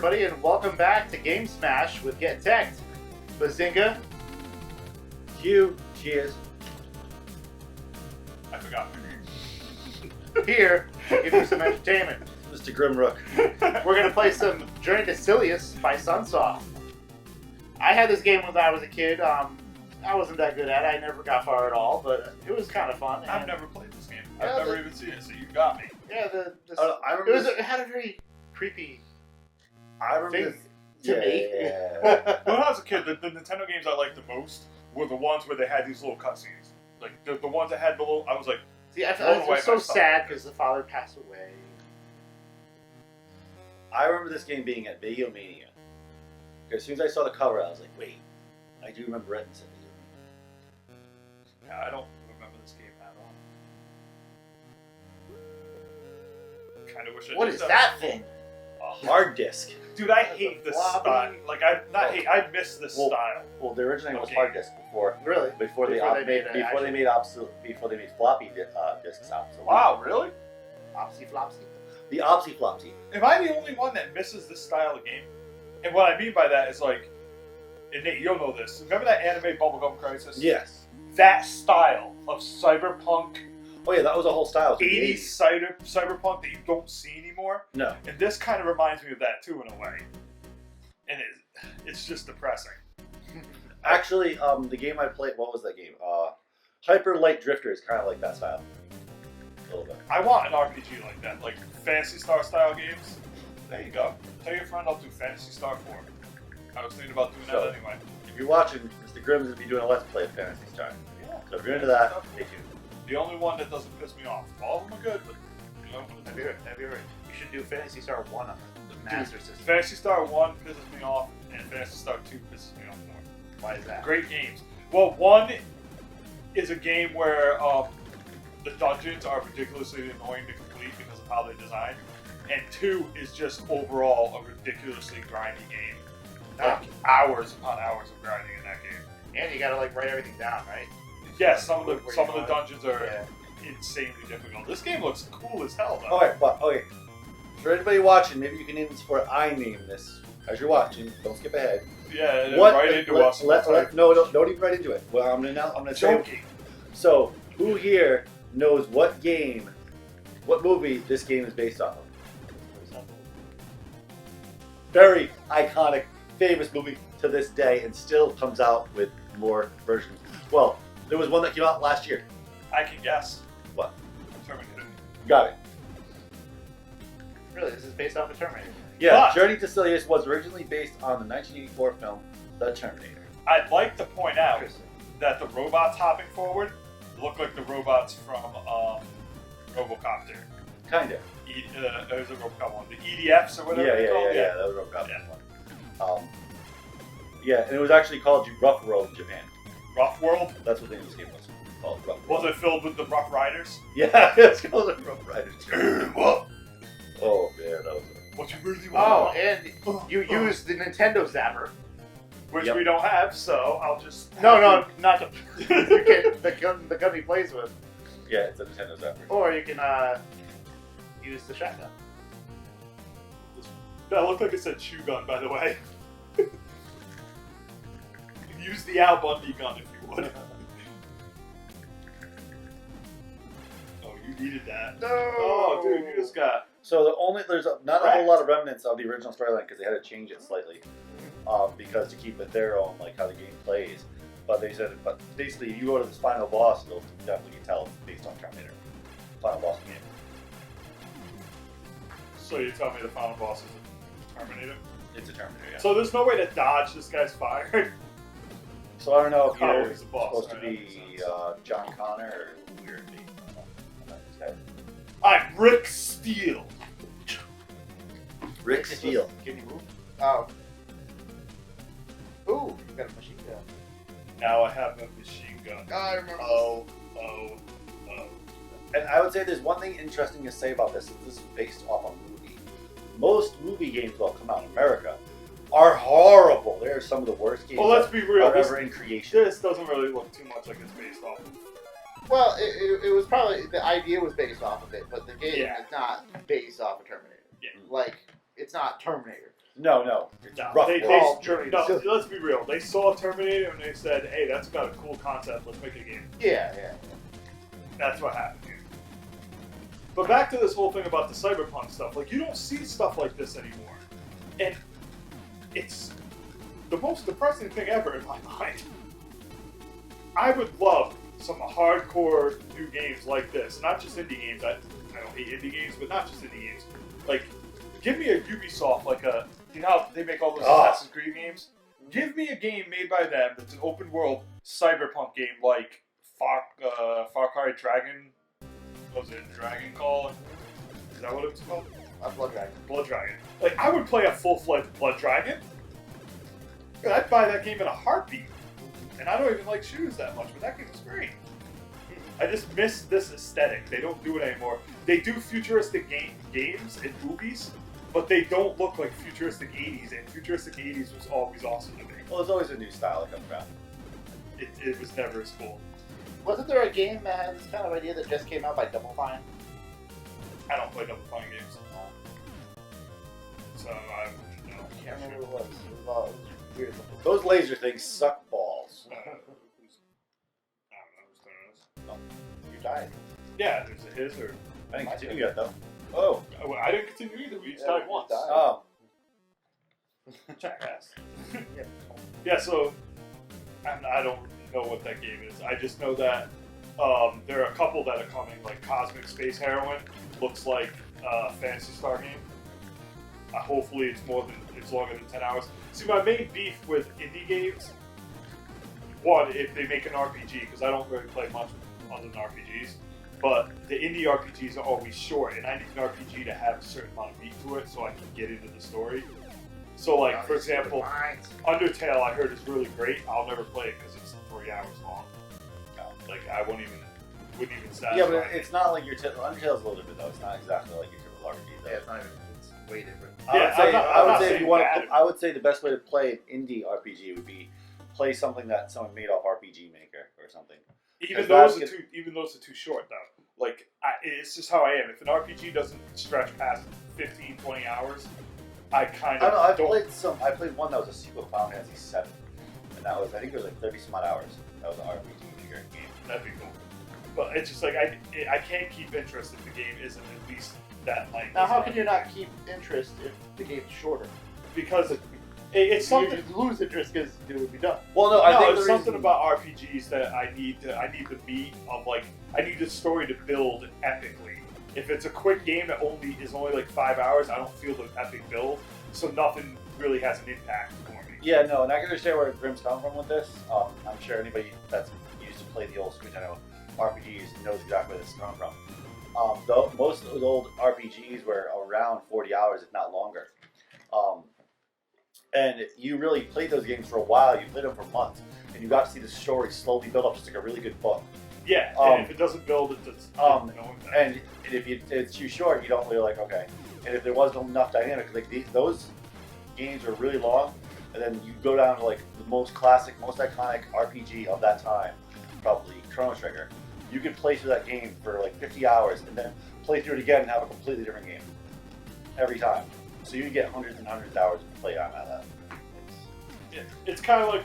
everybody, and welcome back to GameSmash with getTekt. Bazinga. Cheers. I forgot. Here to give you some entertainment. Mr. Grimrook. We're going to play some Journey to Silius by Sunsoft. I had this game when I was a kid. I wasn't that good at it. I never got far at all, but it was kind of fun. I've never played this game. Yeah, I've never even seen it, so you got me. Yeah, I remember it had a very creepy I remember thing to me. Yeah. When I was a kid, the Nintendo games I liked the most were the ones where they had these little cutscenes. Like, the ones that had the little... I was like... See, I was so sad because the father passed away. I remember this game being at Video Mania. As soon as I saw the cover, I was like, wait, I do remember it. Yeah, I don't remember this game at all. Kind of wish I What did is that thing? A hard disk. Dude, I hate this Floppy. style. Like, I miss this style. Well, the original was Okay. hard disk before. Really? Before they made floppy disks out. So Wow, really? Opsy flopsy. The Opsy Flopsy. Am I the only one that misses this style of game? And what I mean by that is like, and Nate, you'll know this. Remember that anime Bubblegum Crisis? Yes. That style of cyberpunk, Oh yeah, that was a whole style. 80s cyberpunk that you don't see anymore. No. And this kind of reminds me of that too, in a way. And it's just depressing. Actually, the game I played, what was that game? Hyper Light Drifter is kind of like that style. A little bit. I want an RPG like that, like Phantasy Star style games. There you go. Tell your friend I'll do Phantasy Star 4. I was thinking about doing that anyway. If you're watching, Mr. Grimm's will be doing a Let's Play of Phantasy Star. Yeah. So if you're into that, stay tuned. The only one that doesn't piss me off. All of them are good, but you know. Have you heard? You should do Fantasy Star 1 on the Master System. Phantasy Star 1 pisses me off, and Phantasy Star 2 pisses me off more. Why is that? Great games. Well, 1 is a game where the dungeons are ridiculously annoying to complete because of how they're designed, and 2 is just overall a ridiculously grindy game. Like hours upon hours of grinding in that game. And you gotta like write everything down, right? Yes, some of the Where you dungeons are insanely difficult. This game looks cool as hell, though. Okay. For anybody watching, maybe you can name this for I name this. As you're watching, don't skip ahead. Yeah, right into us. No, don't even right into it. Well, I'm gonna say. Joking. So, who here knows what movie this game is based off of? Very iconic, famous movie to this day, and still comes out with more versions. Well, there was one that came out last year. I can guess. What? Terminator. Got it. Really, this is based off of Terminator. Yeah, But- Journey to Silius was originally based on the 1984 film The Terminator. I'd like to point out Interesting. that the robots hopping forward look like the robots from Robocopter. Kinda. There's a Robocop one. The EDFs or whatever they're called. Yeah. That was Robocop Yeah. one. Yeah, and it was actually called Rough World in Japan. Rough World. That's what the name of this game was called. Rough Was World. it filled with the Rough Riders? Yeah, it's called the Rough Riders. What? Oh man, that was. What you really Oh, want? and you use the Nintendo Zapper. Which Yep. we don't have, so I'll just... No, not the you can, the gun he plays with. Yeah, it's a Nintendo Zapper. Or you can use the shotgun. That looked like it said shoe gun, by the way. Use the Al Bundy gun if you would. Oh, you needed that. No. Oh, dude, you just got... So there's not a whole lot of remnants of the original storyline because they had to change it slightly, because to keep it their own, like how the game plays. But they said, basically, if you go to this final boss, you'll definitely tell it's based on Terminator. Final boss of the game. So you tell me the final boss is a Terminator? It's a Terminator. Yeah. So there's no way to dodge this guy's fire. So I don't know if Oh, you're he's the boss, supposed to right, be that makes John Connor or who you're be. I'm Rick Steele. Rick Steele. Can you move? Oh. Ooh, you got a machine gun. Now I have a machine gun. I remember. Oh. And I would say there's one thing interesting to say about this. This is based off a movie. Most movie games that come out in America are horrible. They are some of the worst games Well, let's be real. ever in creation. This doesn't really look too much like it's based off of. Well, it was probably the idea was based off of it, but the game Yeah. is not based off of Terminator. Yeah. Like it's not Terminator. No. It's No, rough. World. Journey to no, Silius. let's be real. They saw Terminator and they said, "Hey, that's got a cool concept. Let's make a game." Yeah. That's what happened here. But back to this whole thing about the cyberpunk stuff. Like, you don't see stuff like this anymore, and it's the most depressing thing ever in my mind. I would love some hardcore new games like this, not just indie games. I don't hate indie games, but not just indie games. Like, give me a Ubisoft, like a, you know how they make all those Assassin's Creed games? Give me a game made by them that's an open world cyberpunk game like Far Cry Dragon. What was it? Dragon Call? Is that what it was called? Blood Dragon. Blood Dragon. Like, I would play a full-fledged Blood Dragon. I'd buy that game in a heartbeat. And I don't even like shooters that much, but that game was great. I just miss this aesthetic. They don't do it anymore. They do futuristic games and movies, but they don't look like futuristic 80s, and futuristic 80s was always awesome to me. Well, there's always a new style that comes around. It was never as cool. Wasn't there a game that had this kind of idea that just came out by Double Fine? I don't play Double Fine games. So I Can't remember what it was. It was weird. Those laser things suck balls. I don't know whose turn it is. You died. Yeah, there's a his or... I didn't continue yet, though. Oh. I didn't continue either. We each Yeah, died we once. died. Oh. Jackass. Yeah. Yeah, so I don't know what that game is. I just know that there are a couple that are coming, like Cosmic Space Heroine. Looks like a Phantasy Star game. Hopefully it's longer than 10 hours. See, my main beef with indie games, one, if they make an RPG, because I don't really play much other than RPGs, but the indie RPGs are always short, and I need an RPG to have a certain amount of meat to it so I can get into the story. So, like, for example, Undertale I heard is really great. I'll never play it because it's 3 hours long. Like, I wouldn't even satisfy. Yeah, but it's not like your typical. Undertale's a little different, though. It's not exactly like your typical RPG, though. Yeah, it's not even. It's way different. I'm not saying bad. I would say the best way to play an indie RPG would be play something that someone made off RPG Maker or something. Even those are too short, though. Like, it's just how I am. If an RPG doesn't stretch past 15, 20 hours, I kind of I don't know. I played one that was a sequel to Final Fantasy VII, and that was, I think it was like 30 some odd hours. That was an RPG Maker game. That'd be cool. But it's just like I can't keep interest if the game isn't at least that length. Now, how can you not keep interest if the game's shorter? Because it's something. You lose interest because it would be done. Well, no, I think it's something about RPGs that I need the meat of, like, I need the story to build epically. If it's a quick game that is only like 5 hours, I don't feel the epic build, so nothing really has an impact for me. Yeah, no, and I can understand where Grim's coming from with this. I'm sure anybody that's used to play the old Super Nintendo RPGs knows exactly where this is coming from. Most of those old RPGs were around 40 hours, if not longer. And you really played those games for a while. You played them for months, and you got to see the story slowly build up, just like a really good book. Yeah, and if it doesn't build, it's no impact. And if it's too short, you don't really like, okay. And if there wasn't enough dynamic, like those games are really long, and then you go down to like the most classic, most iconic RPG of that time, probably Chrono Trigger. You could play through that game for like 50 hours, and then play through it again and have a completely different game every time. So you get hundreds and hundreds of hours of play time out of that. It's kind of like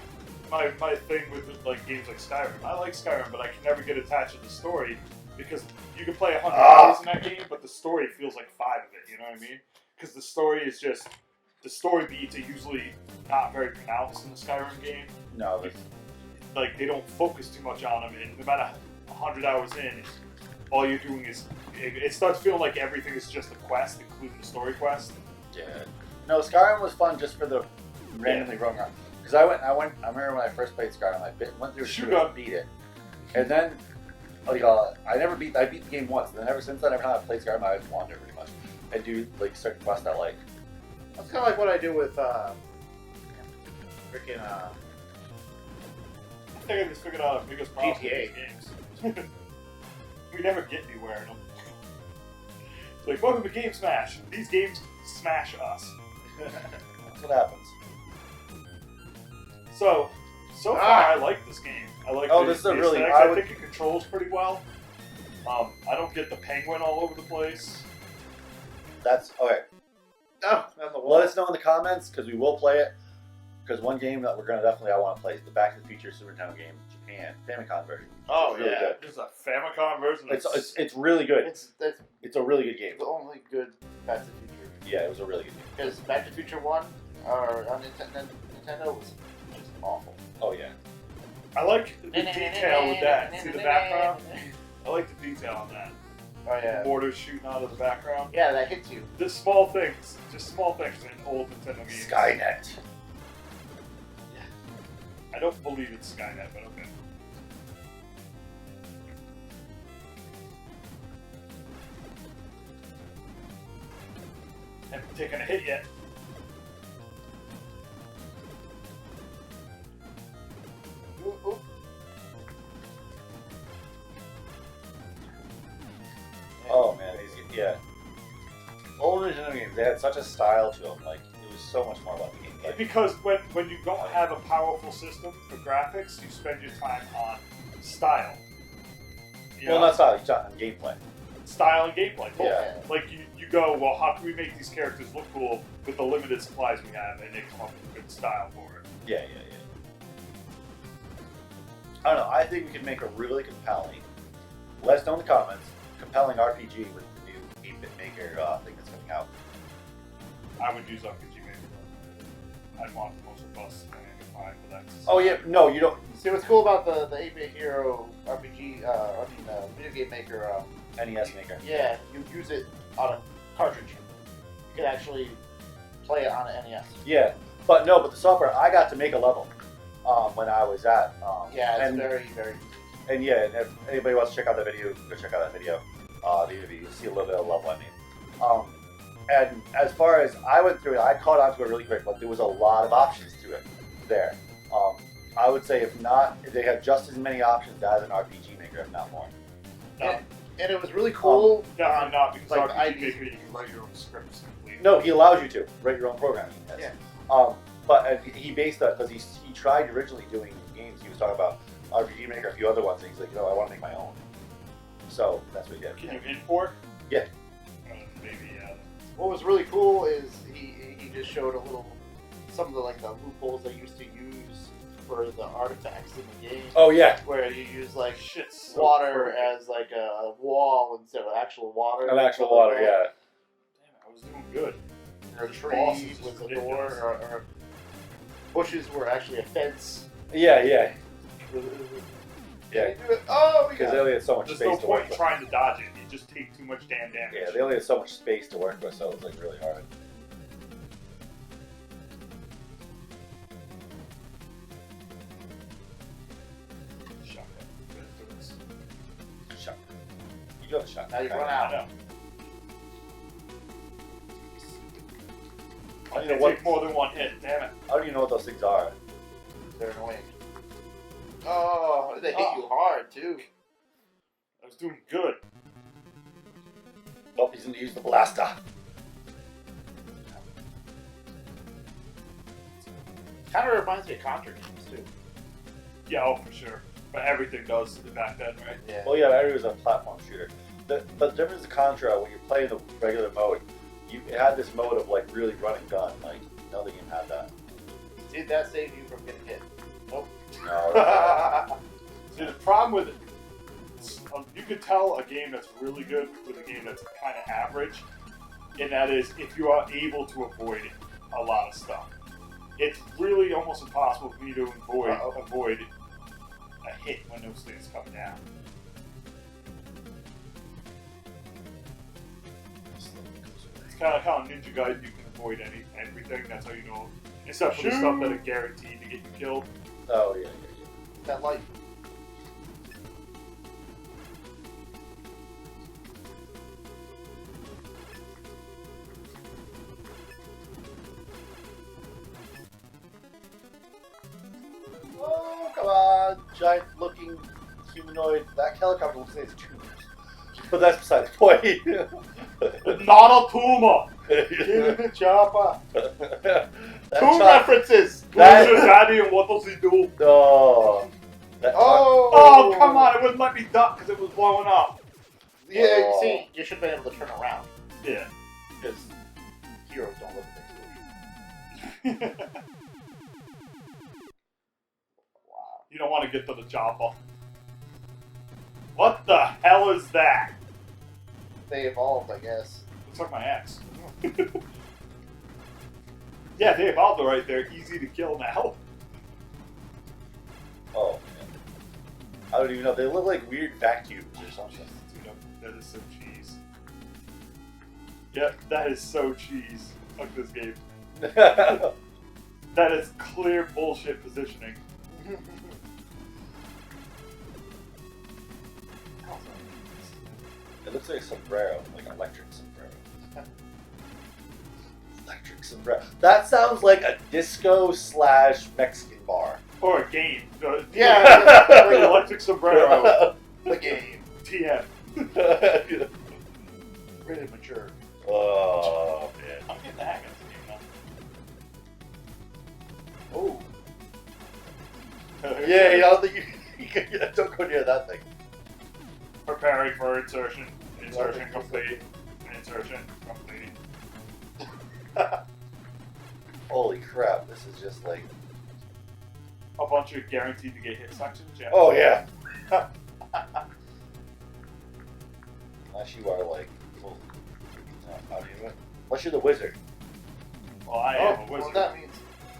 my thing with like games like Skyrim. I like Skyrim, but I can never get attached to the story because you can play 100 hours in that game, but the story feels like 5 of it. You know what I mean? Because the story is just the story beats are usually not very pronounced in the Skyrim game. No, like they don't focus too much on them, and no matter 100 hours in, all you're doing is it starts feeling like everything is just a quest, including the story quest. yeah. No, Skyrim was fun just for the randomly running around. Because I remember when I first played Skyrim, went through it, beat it, and then I beat the game once, and then ever since then, every time I played Skyrim, I just wander pretty much and do like certain quests I like. That's kind of like what I do with freaking I think I just figured out our biggest problem with GTA. these games. We never get anywhere in them. It's like, welcome to GameSmash. These games smash us. That's what happens. So far, I like this game. I like this is a the really. aesthetics. I think it controls pretty well. I don't get the penguin all over the place. That's okay. Oh, on the wall. Let us know in the comments because we will play it. Because one game that I want to play is the Back to the Future Super Nintendo game, Japan Famicom version. Oh, It's really yeah. good. There's a Famicom version. It's really good. That's It's a really good game. the only good Back to the Future. Yeah, it was a really good game. Because Back to the Future 1 or on Nintendo was just awful. Oh yeah. I like the detail with that. See the background? I like the detail on that. Oh, yeah. The borders shooting out of the background. Yeah, that hits you. Just small things in old Nintendo games. Skynet. I don't believe it's Skynet, but okay. Haven't taken a hit yet. Ooh, ooh. Oh man, yeah. Old Nintendo games, they had such a style to them. Like it was so much more about the game. Like, Because when you don't have a powerful system for graphics, you spend your time on style. You well, know? not style, you talk on gameplay. Style and gameplay. Both. Yeah. Like you go, well, how can we make these characters look cool with the limited supplies we have, and they come up with a good style for it. Yeah. I don't know. I think we can make a really compelling. Let us know in the comments. Compelling RPG with the new 8-bit maker thing that's coming out. I would use RPG Maker. I'd want the most robust thing I could find for that. Oh yeah, no, you don't. See, what's cool about the 8-bit Hero RPG, video game maker, NES maker. yeah, you use it on a cartridge. You can actually play it on an NES. Yeah, but the software, I got to make a level when I was at. Yeah, it's and, very, very. And yeah, and if anybody wants to check out that video, go check out that video. The interview, you'll see a little bit of the level I made. And as far as I went through it, I caught on to it really quick, but there was a lot of options to it there. I would say if not, they had just as many options as an RPG maker, if not more. No, And it was really cool. definitely not, because like, RPG Maker, you can write your own scripts completely. No, he allows you to write your own programming. Yes. Yeah. But he based that because he tried originally doing games. He was talking about RPG Maker, a few other ones, and he's like, I want to make my own. So that's what he did. Can you import? Yeah. Maybe, What was really cool is he just showed some of the loopholes they used to use for the artifacts in the game. Oh yeah. Where you use shit's so water perfect. as a wall instead of actual water. An actual water, yeah. Damn it, I was doing good. Or a This tree boss is was just a door, ridiculous. or bushes were actually a fence. Yeah. Yeah. Oh, we Because got they it. only had so much There's space no to point work in with. trying to dodge it. You just take too much damn damage. Yeah, they only had so much space to work with, so it was really hard. Shotgun. Good for this. Shot. You do have a shot. Now you Okay. run I out. know. I don't I know can what. take more than one hit. Damn it. I don't even know what those things are. They're annoying. Oh, they hit you hard too. I was doing good. Oh, he's gonna use the blaster. Kind of reminds me of Contra games too. Yeah, oh, for sure. But everything does back then, right? Yeah. Well, yeah, it was a platform shooter. But the difference in Contra, when you're playing the regular mode, it had this mode of really running gun. Like, no other game had that. Did that save you from getting hit? Nope. No. See, the problem with it, you could tell a game that's really good with a game that's kind of average, and that is if you are able to avoid a lot of stuff. It's really almost impossible for me to avoid a hit when those things come down. It's kind of like how in Ninja Gaiden you can avoid everything. That's how you know, except for the stuff that are guaranteed to get you killed. Oh, yeah. That light. Oh, come on. Giant-looking humanoid. That helicopter looks like it's tubes. But that's beside the point. Not a Puma! Get in the chopper. That Two chop- references. That- Who's your daddy and what does he do? Oh. That chop- Oh. Oh, come on, it wouldn't let me duck because it was blowing up. Yeah, Oh. see, you should have been able to turn around Yeah. because heroes don't look You don't want to get to the chopper. What the hell is that? They evolved, I guess. Looks like my axe. Yeah, they evolved right there. Easy to kill now. Oh, man. I don't even know. They look like weird vacuums or something. Dude, that is so cheese. Yep, that is so cheese. Fuck this game. That is clear bullshit positioning. It looks like a sombrero, like electric sombrero. Electric sombrero. That sounds like a disco / Mexican bar. Or a game. Yeah. Like electric sombrero. The game. TM. Really mature. Oh man. I'm getting the hang of this game now. Oh. Yeah, I don't think you don't go near that thing. Preparing for insertion. Insertion complete. Insertion complete. Holy crap! This is just like. A bunch of guaranteed to get hit sections. Yeah. Oh yeah. Unless you are like. Well, no, how do you? Unless you're the wizard. Well, I am a wizard. Well, that means.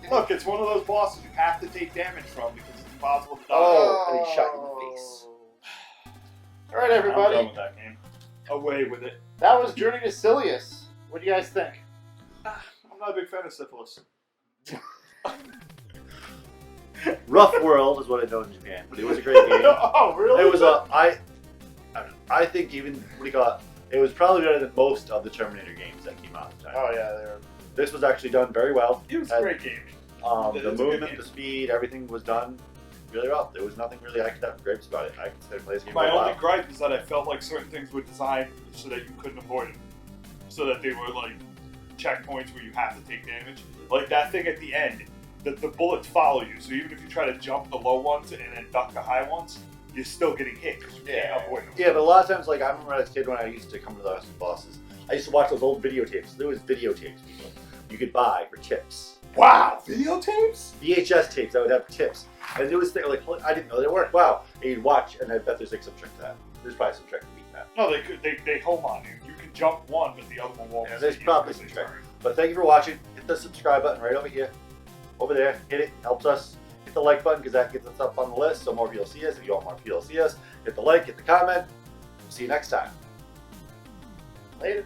Look, it's one of those bosses you have to take damage from because it's impossible to dodge. Oh, and he shot you in the face. All right, I'm everybody. done with that game. Away with it. That was Journey to Silius. What do you guys think? I'm not a big fan of syphilis. Rough World is what I know in Japan, but it was a great game. Oh, really? It was I think even what do you call it? It was probably better than most of the Terminator games that came out at the time. Oh yeah, they're. This was actually done very well. It was a great game. The It's a good movement, game. the speed, everything was done really well. There was nothing really I could have gripes about it. I could play this game My for a only while. gripe is that I felt like certain things were designed so that you couldn't avoid them. So that they were like checkpoints where you have to take damage. Like that thing at the end, the bullets follow you. So even if you try to jump the low ones and then duck the high ones, you're still getting hit because you can't avoid them. Yeah, but a lot of times, like I remember as a kid when I used to come to the house with bosses, I used to watch those old videotapes. There was videotapes people you could buy for tips. Wow, videotapes? VHS tapes that would have tips, and it was like I didn't know they worked. Wow, and you'd watch, and I bet there's like some trick to that. There's probably some trick to beat that. No, they home on you. You can jump one, but the other one won't. Yeah, there's see you probably because some they trick. turn. But thank you for watching. Hit the subscribe button right over here, over there. Hit it, helps us. Hit the like button because that gets us up on the list, so more people see us. If you want more people to see us, hit the like, hit the comment. See you next time. Later.